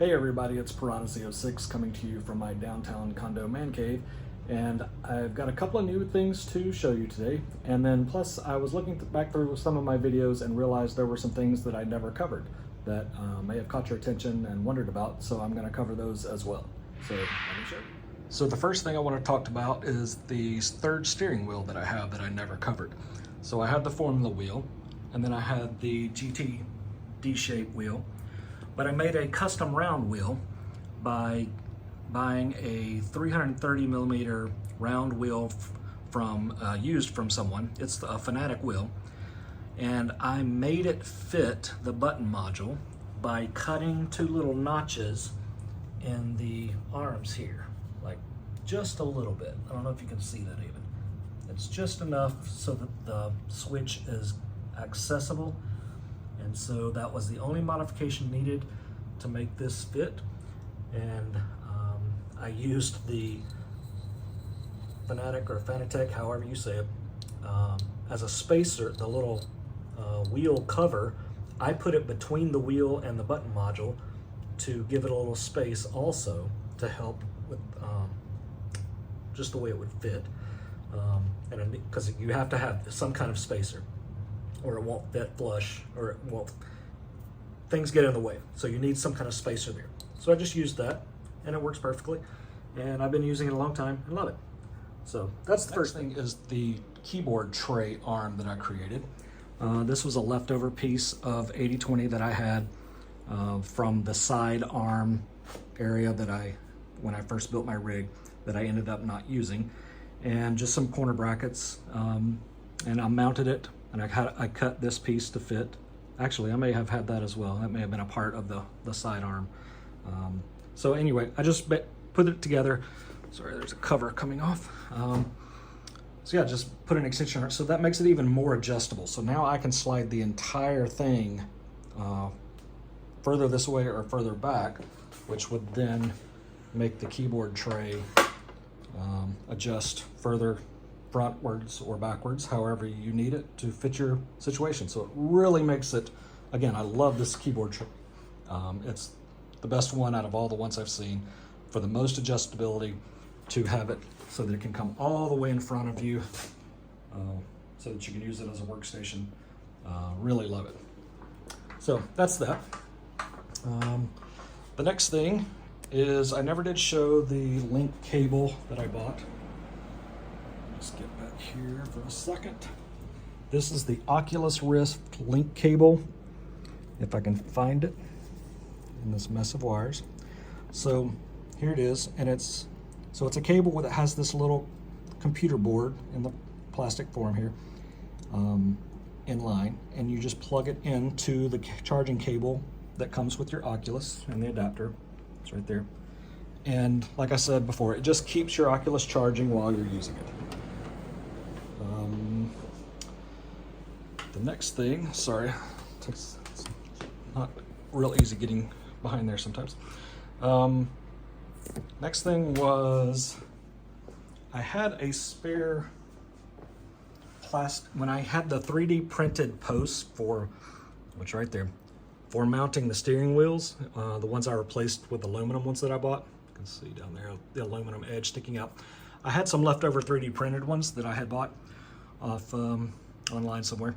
Hey everybody, it's Piranha06 coming to you from my downtown condo man cave, and I've got a couple of new things to show you today. And then plus I was looking back through some of my videos and realized there were some things that I never covered that may have caught your attention and wondered about, so I'm going to cover those as well. So let me show you. So the first thing I want to talk about is the third steering wheel that I have that I never covered. So I had the Formula wheel, and then I had the GT D-shape wheel. But I made a custom round wheel by buying a 330 millimeter round wheel from used from someone. It's a Fanatec wheel, and I made it fit the button module by cutting two little notches in the arms here, like just a little bit. I don't know if you can see that even. It's just enough so that the switch is accessible. And so that was the only modification needed to make this fit. And I used the Fanatec, however you say it, as a spacer, the little wheel cover. I put it between the wheel and the button module to give it a little space also to help with just the way it would fit. And because you have to have some kind of spacer, or it won't fit flush, or it won't, things get in the way. So you need some kind of spacer there. So I just used that, and it works perfectly. And I've been using it a long time and love it. So that's the first thing, is the keyboard tray arm that I created. This was a leftover piece of 80/20 that I had from the side arm area that when I first built my rig, that I ended up not using. And just some corner brackets, and I mounted it. And I cut this piece to fit. Actually, I may have had that as well. That may have been a part of the side arm. So anyway, I just put it together. Sorry, there's a cover coming off. So yeah, just put an extension on it. So that makes it even more adjustable. So now I can slide the entire thing further this way or further back, which would then make the keyboard tray adjust further frontwards or backwards, however you need it to fit your situation. So it really makes it, again, I love this keyboard tray. It's the best one out of all the ones I've seen for the most adjustability, to have it so that it can come all the way in front of you, so that you can use it as a workstation. Really love it. So that's that. The next thing is, I never did show the link cable that I bought. Just get back here for a second. This is the Oculus Rift link cable, if I can find it in this mess of wires. So here it is, and it's a cable that has this little computer board in the plastic form here, in line, and you just plug it into the charging cable that comes with your Oculus and the adapter. It's right there. And like I said before, it just keeps your Oculus charging while you're using it. The next thing, sorry, it's not real easy getting behind there sometimes. Next thing was, I had a spare plastic, when I had the 3D printed posts which right there, for mounting the steering wheels, the ones I replaced with aluminum ones that I bought. You can see down there, the aluminum edge sticking out. I had some leftover 3D printed ones that I had bought off online somewhere.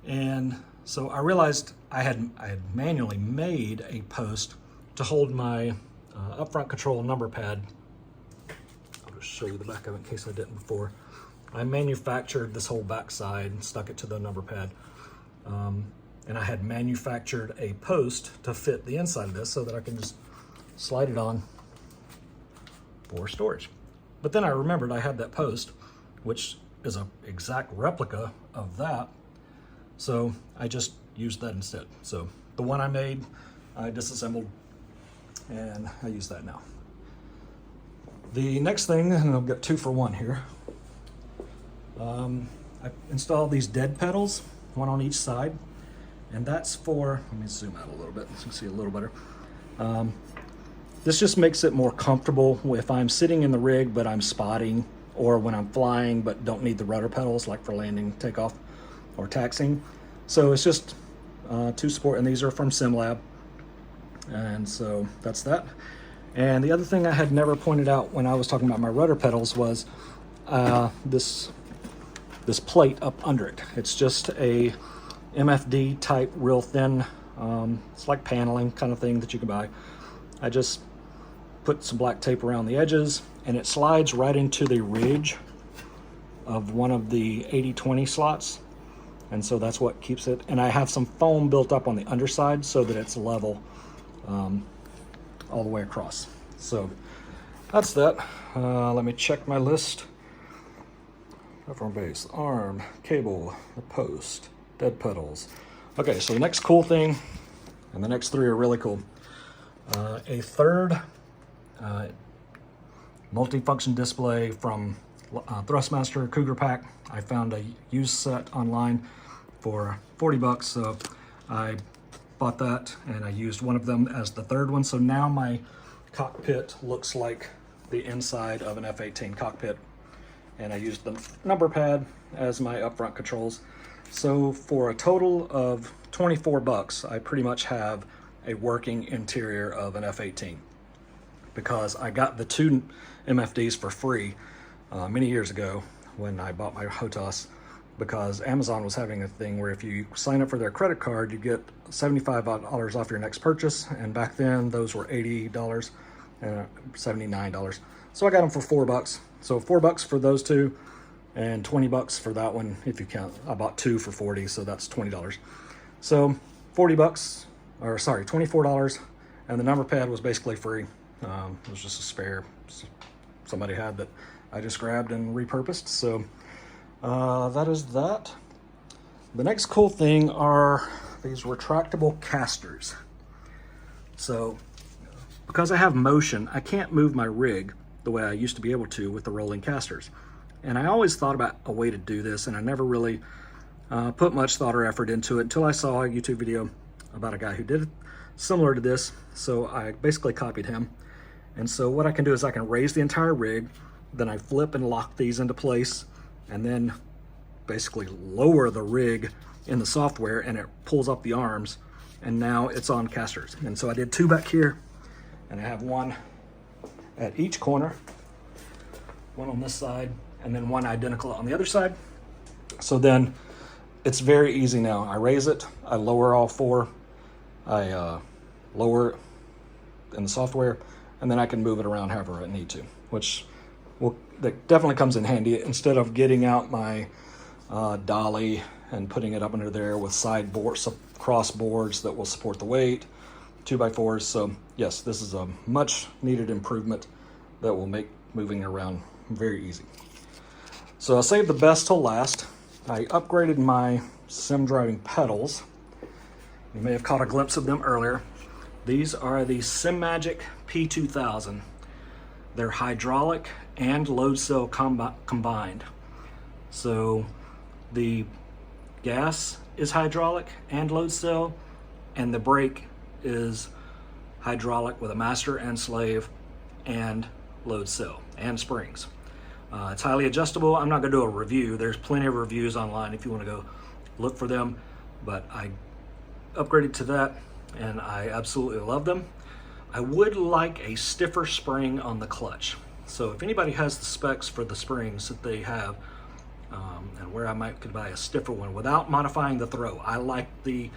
And so I realized I had manually made a post to hold my up-front control number pad. I'll just show you the back of it in case I didn't before. I manufactured this whole back side and stuck it to the number pad. And I had manufactured a post to fit the inside of this so that I can just slide it on for storage. But then I remembered I had that post, which is an exact replica of that. So I just used that instead. So the one I made, I disassembled, and I use that now. The next thing, and I'll get 2 for 1 here. I installed these dead pedals, one on each side. And that's for, let me zoom out a little bit so you can see a little better. This just makes it more comfortable if I'm sitting in the rig but I'm spotting, or when I'm flying but don't need the rudder pedals, like for landing, takeoff, or taxiing. So it's just 2 support, and these are from Simlab. And so that's that. And the other thing I had never pointed out when I was talking about my rudder pedals was this plate up under it. It's just a MFD type, real thin, it's like paneling kind of thing that you can buy. I just put some black tape around the edges, and it slides right into the ridge of one of the 80/20 slots, and so that's what keeps it. And I have some foam built up on the underside so that it's level all the way across. So that's that. Let me check my list. Platform base, arm, cable, the post, dead pedals. Okay, so the next cool thing, and the next three are really cool. A third multifunction display from Thrustmaster Cougar pack. I found a used set online for 40 bucks, so I bought that and I used one of them as the third one. So now my cockpit looks like the inside of an F-18 cockpit, and I used the number pad as my upfront controls. So for a total of 24 bucks, I pretty much have a working interior of an F-18, because I got the two MFDs for free many years ago when I bought my HOTAS, because Amazon was having a thing where if you sign up for their credit card, you get $75 off your next purchase, and back then those were $80 and $79. So I got them for 4 bucks. So 4 bucks for those two, and 20 bucks for that one if you count. I bought two for 40, so that's $20. So 40 bucks, or sorry, $24, and the number pad was basically free. It was just a spare somebody had that I just grabbed and repurposed. So that is that. The next cool thing are these retractable casters. So because I have motion, I can't move my rig the way I used to be able to with the rolling casters. And I always thought about a way to do this, and I never really put much thought or effort into it until I saw a YouTube video about a guy who did it similar to this. So I basically copied him. And so what I can do is I can raise the entire rig, then I flip and lock these into place, and then basically lower the rig in the software, and it pulls up the arms, and now it's on casters. And so I did two back here, and I have one at each corner, one on this side, and then one identical on the other side. So then it's very easy now. I raise it, I lower all four, I lower it in the software, and then I can move it around however I need to, which that definitely comes in handy instead of getting out my dolly and putting it up under there with side boards, cross boards that will support the weight, 2x4s. So yes, this is a much needed improvement that will make moving around very easy. So I saved the best till last. I upgraded my sim driving pedals. You may have caught a glimpse of them earlier. These are the Simagic P2000. They're hydraulic and load cell combined. So the gas is hydraulic and load cell, and the brake is hydraulic with a master and slave and load cell and springs. It's highly adjustable. I'm not going to do a review. There's plenty of reviews online if you want to go look for them, but I upgraded to that and I absolutely love them. I would like a stiffer spring on the clutch. So if anybody has the specs for the springs that they have, and where I could buy a stiffer one without modifying the throw. I like the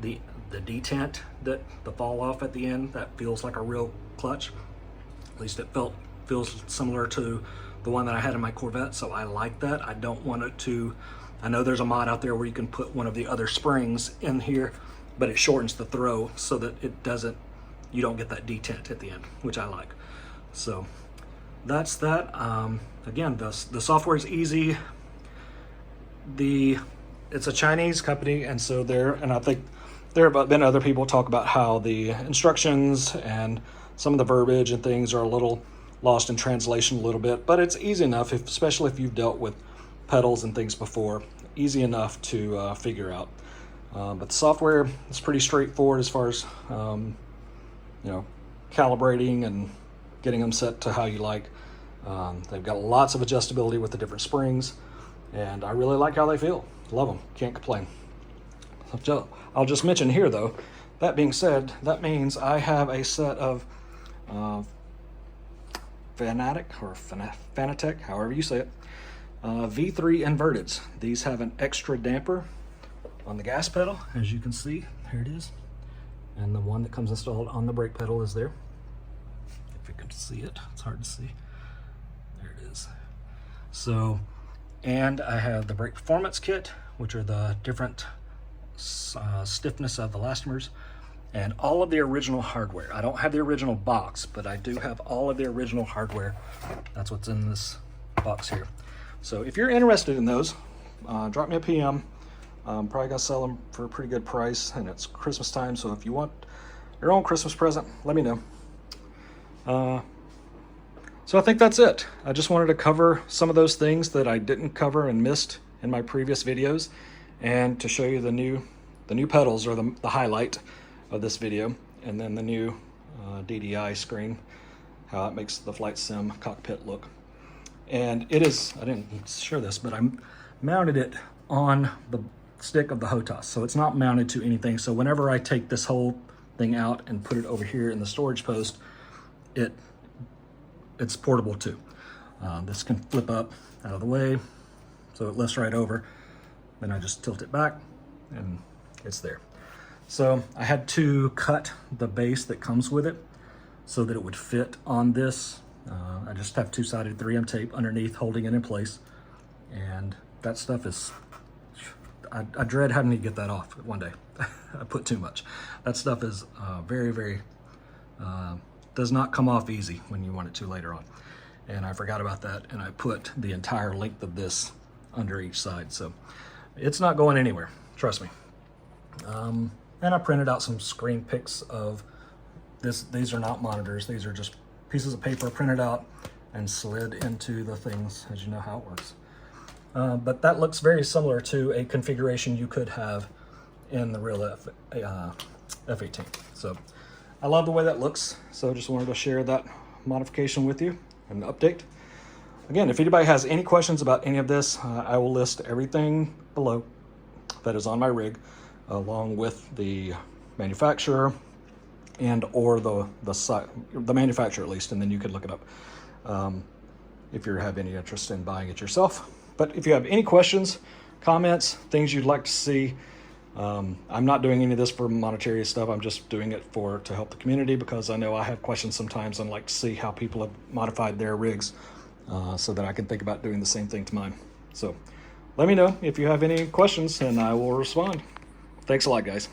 detent, that the fall off at the end, that feels like a real clutch. At least it feels similar to the one that I had in my Corvette, so I like that. I don't want it to, I know there's a mod out there where you can put one of the other springs in here, but it shortens the throw so that it doesn't, you don't get that detent at the end, which I like. So that's that. Again, the software is easy. It's a Chinese company, and so I think there have been other people talk about how the instructions and some of the verbiage and things are a little lost in translation a little bit, but it's easy enough, especially if you've dealt with pedals and things before, easy enough to figure out. But the software is pretty straightforward as far as calibrating and getting them set to how you like. They've got lots of adjustability with the different springs, and I really like how they feel. Love them, can't complain. I'll just mention here though that being said, that means I have a set of Fanatec, however you say it, V3 inverteds. These have an extra damper on the gas pedal, as you can see. Here it is. And the one that comes installed on the brake pedal is there. If you can see it, it's hard to see. There it is. So, and I have the brake performance kit, which are the different stiffness of elastomers, and all of the original hardware. I don't have the original box, but I do have all of the original hardware. That's what's in this box here. So if you're interested in those, drop me a PM. Probably gonna sell them for a pretty good price, and it's Christmas time, so if you want your own Christmas present, let me know. So I think that's it. I just wanted to cover some of those things that I didn't cover and missed in my previous videos, and to show you the new pedals, or the highlight of this video, and then the new DDI screen, how it makes the flight sim cockpit look. And it is, I didn't show this, but I mounted it on the stick of the HOTAS, so it's not mounted to anything. So whenever I take this whole thing out and put it over here in the storage post, it's portable too. This can flip up out of the way, so it lifts right over. Then I just tilt it back and it's there. So I had to cut the base that comes with it so that it would fit on this. I just have two-sided 3M tape underneath holding it in place, and that stuff is, I dread having to get that off one day. I put too much. That stuff is very, does not come off easy when you want it to later on. And I forgot about that, and I put the entire length of this under each side. So it's not going anywhere, trust me. And I printed out some screen pics of this. These are not monitors. These are just pieces of paper printed out and slid into the things, as you know how it works. But that looks very similar to a configuration you could have in the real F-18. So I love the way that looks. So just wanted to share that modification with you, and update. Again, if anybody has any questions about any of this, I will list everything below that is on my rig, along with the manufacturer and or the manufacturer at least, and then you could look it up if you have any interest in buying it yourself. But if you have any questions, comments, things you'd like to see, I'm not doing any of this for monetary stuff. I'm just doing it to help the community, because I know I have questions sometimes and like to see how people have modified their rigs, so that I can think about doing the same thing to mine. So let me know if you have any questions and I will respond. Thanks a lot, guys.